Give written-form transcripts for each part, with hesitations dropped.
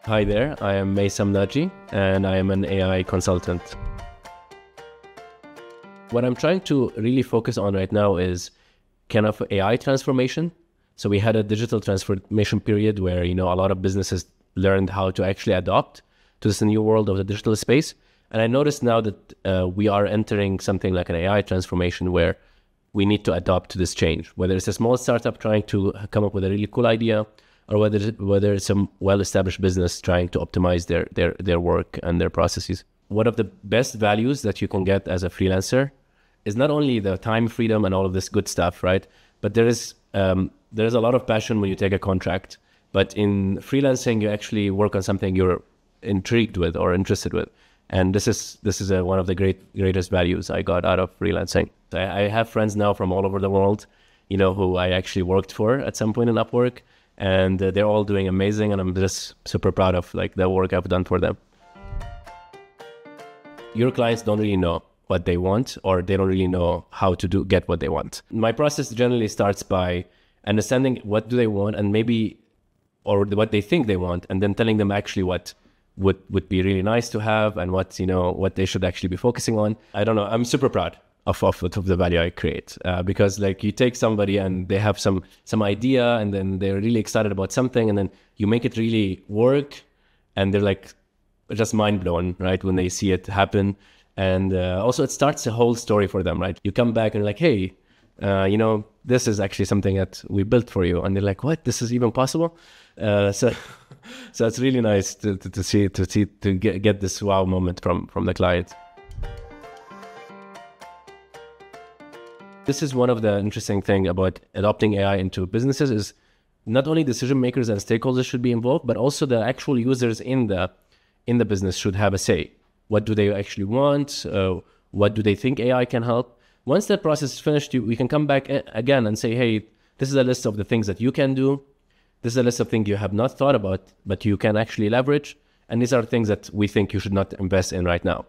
Hi there, I am Mayssam Naji, and I am an AI consultant. What I'm trying to really focus on right now is kind of AI transformation. So we had a digital transformation period where, a lot of businesses learned how to actually adopt to this new world of the digital space. And I noticed now that we are entering something like an AI transformation where we need to adopt to this change, whether it's a small startup trying to come up with a really cool idea, or whether it's a well-established business trying to optimize their work and their processes. One of the best values that you can get as a freelancer is not only the time freedom and all of this good stuff, right? But there's a lot of passion when you take a contract. But in freelancing, you actually work on something you're intrigued with or interested with. And this is one of the greatest values I got out of freelancing. I have friends now from all over the world, who I actually worked for at some point in Upwork, and they're all doing amazing, and I'm just super proud of the work I've done for them. Your clients don't really know what they want, or they don't really know how to get what they want. My process generally starts by understanding what do they want, and or what they think they want, and then telling them actually what would be really nice to have, and what they should actually be focusing on. I don't know, I'm super proud of the value I create, because you take somebody and they have some idea, and then they're really excited about something, and then you make it really work, and they're just mind blown, right, when they see it happen. And also it starts a whole story for them, right? You come back and you're like, hey, this is actually something that we built for you, and they're like, what? This is even possible? So it's really nice to get this wow moment from the client. This is one of the interesting things about adopting AI into businesses is not only decision makers and stakeholders should be involved, but also the actual users in the business should have a say. What do they actually want? What do they think AI can help? Once that process is finished, we can come back again and say, hey, this is a list of the things that you can do. This is a list of things you have not thought about, but you can actually leverage. And these are things that we think you should not invest in right now.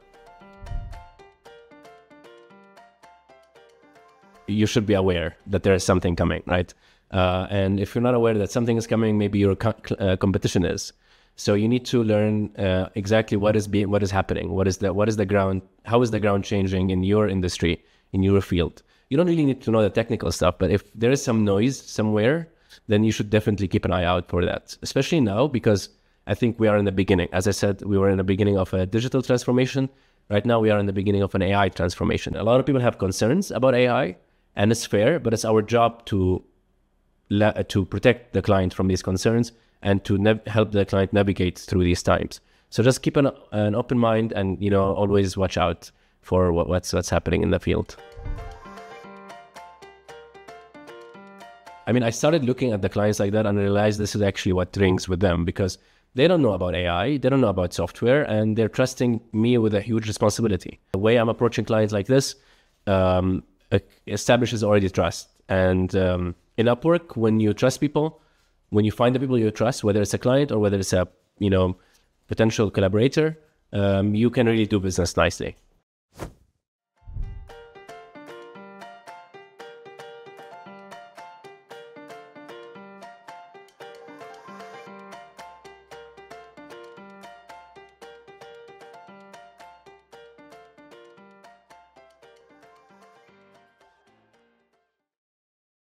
You should be aware that there is something coming, right? And if you're not aware that something is coming, maybe your competition is. So you need to learn exactly what is happening, what is the ground, how is the ground changing in your industry, in your field. You don't really need to know the technical stuff, but if there is some noise somewhere, then you should definitely keep an eye out for that, especially now, because I think we are in the beginning. As I said, we were in the beginning of a digital transformation. Right now, we are in the beginning of an AI transformation. A lot of people have concerns about AI, and it's fair, but it's our job to protect the client from these concerns and to help the client navigate through these times. So just keep an open mind, and always watch out for what's happening in the field. I mean, I started looking at the clients like that and realized this is actually what rings with them, because they don't know about AI, they don't know about software, and they're trusting me with a huge responsibility. The way I'm approaching clients like this establishes already trust. And in Upwork, when you trust people, when you find the people you trust, whether it's a client or whether it's a potential collaborator, you can really do business nicely.